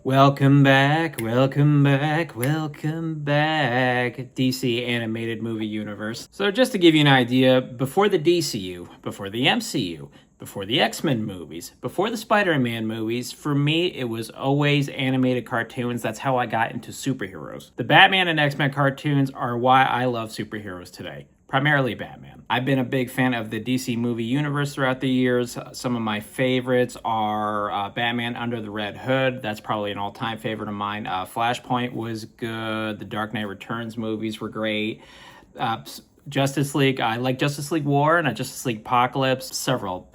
Welcome back, welcome back, welcome back, DC animated movie universe. So just to give you an idea, before the DCU, before the MCU, before the X-Men movies, before the Spider-Man movies, for me, it was always animated cartoons. That's how I got into superheroes. The Batman and X-Men cartoons are why I love superheroes today. Primarily Batman. I've been a big fan of the DC movie universe throughout the years. Some of my favorites are Batman Under the Red Hood. That's probably an all-time favorite of mine. Flashpoint was good. The Dark Knight Returns movies were great. Justice League, I like Justice League War and Justice League Apocalypse. Several.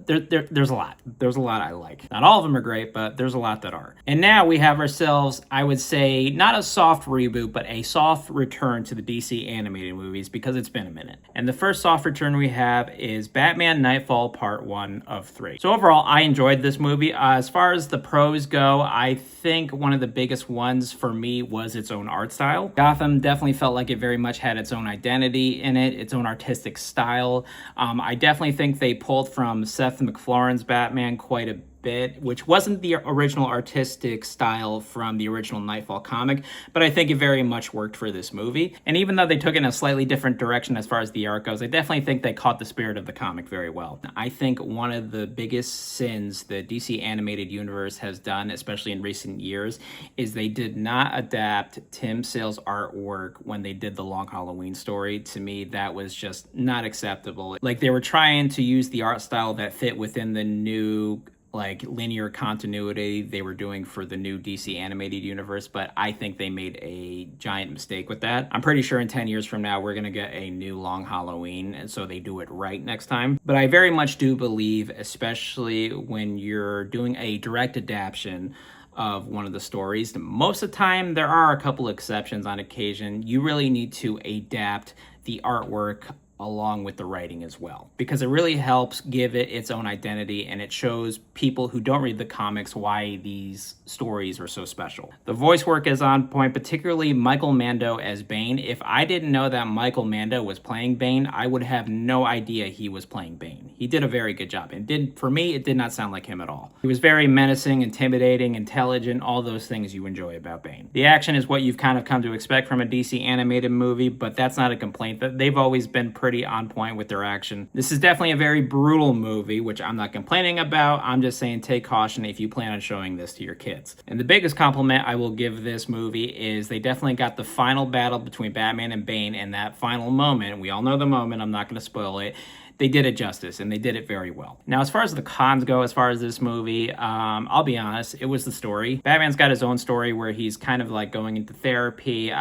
There's a lot. There's a lot I like. Not all of them are great, but there's a lot that are. And now we have ourselves, I would say, not a soft reboot, but a soft return to the DC animated movies because it's been a minute. And the first soft return we have is Batman KNIGHTFALL Part 1 of 3. So overall, I enjoyed this movie. As far as the pros go, I think one of the biggest ones for me was its own art style. Gotham definitely felt like it very much had its own identity in it, its own artistic style. I definitely think they pulled from Seth MacFarlane's Batman quite a bit, which wasn't the original artistic style from the original Knightfall comic, but I think it very much worked for this movie. And even though they took it in a slightly different direction as far as the art goes, I definitely think they caught the spirit of the comic very well. I think one of the biggest sins the DC animated universe has done, especially in recent years, is they did not adapt Tim Sale's artwork when they did the Long Halloween story. To me, that was just not acceptable. Like, they were trying to use the art style that fit within the new linear continuity they were doing for the new DC animated universe, but I think they made a giant mistake with that. I'm pretty sure in 10 years from now, we're going to get a new Long Halloween, and so they do it right next time. But I very much do believe, especially when you're doing a direct adaptation of one of the stories, most of the time, there are a couple exceptions on occasion, you really need to adapt the artwork along with the writing as well, because it really helps give it its own identity, and it shows people who don't read the comics why these stories are so special. The voice work is on point, particularly Michael Mando as Bane. If I didn't know that Michael Mando was playing Bane, I would have no idea he was playing Bane. He did a very good job, and for me, it did not sound like him at all. He was very menacing, intimidating, intelligent, all those things you enjoy about Bane. The action is what you've kind of come to expect from a DC animated movie, but that's not a complaint. They've always been pretty on point with their action. This is definitely a very brutal movie, which I'm not complaining about. I'm just saying take caution if you plan on showing this to your kids. And the biggest compliment I will give this movie is they definitely got the final battle between Batman and Bane, and that final moment, we all know the moment, I'm not going to spoil it, they did it justice, and they did it very well. Now, as far as the cons go, as far as this movie, I'll be honest, it was the story. Batman's got his own story where he's kind of like going into therapy.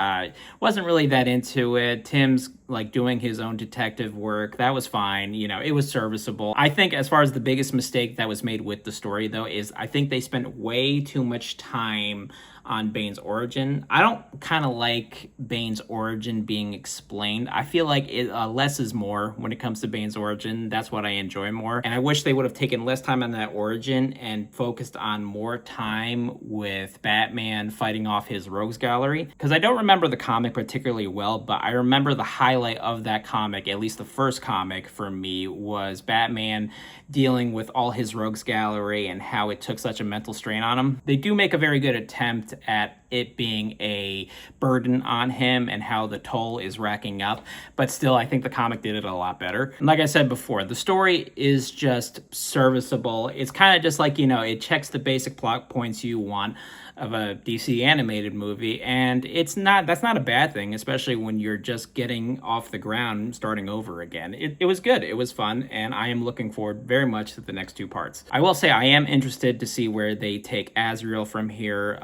Wasn't really that into it. Tim's like doing his own detective work. That was fine. You know, it was serviceable. I think as far as the biggest mistake that was made with the story, though, is I think they spent way too much time on Bane's origin. I don't kind of like Bane's origin being explained. I feel like less is more when it comes to Bane's origin. That's what I enjoy more. And I wish they would have taken less time on that origin and focused on more time with Batman fighting off his rogues gallery. Because I don't remember the comic particularly well, but I remember the highlight of that comic, at least the first comic for me, was Batman dealing with all his rogues gallery and how it took such a mental strain on him. They do make a very good attempt at it being a burden on him and how the toll is racking up, but still I think the comic did it a lot better. And like I said before, the story is just serviceable. It's kind of just like, you know, it checks the basic plot points you want of a DC animated movie, and that's not a bad thing, especially when you're just getting off the ground, starting over again. It was good, it was fun, and I am looking forward very much to the next two parts. I will say I am interested to see where they take Azrael from here.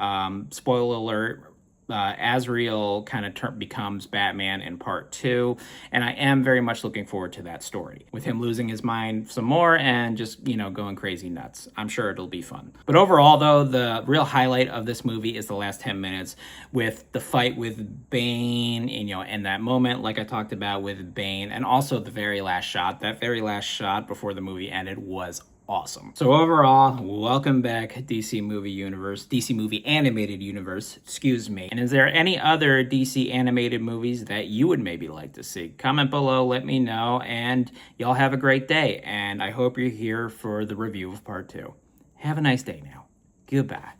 Spoiler alert, Azrael kind of becomes Batman in part 2, and I am very much looking forward to that story, with him losing his mind some more and just, you know, going crazy nuts. I'm sure it'll be fun. But overall, though, the real highlight of this movie is the last 10 minutes with the fight with Bane, and, you know, and that moment, like I talked about with Bane, and also the very last shot. That very last shot before the movie ended was awesome. So overall, welcome back, DC movie universe, DC movie animated universe, excuse me. And is there any other DC animated movies that you would maybe like to see? Comment below, let me know, and y'all have a great day. And I hope you're here for the review of part 2. Have a nice day now. Goodbye.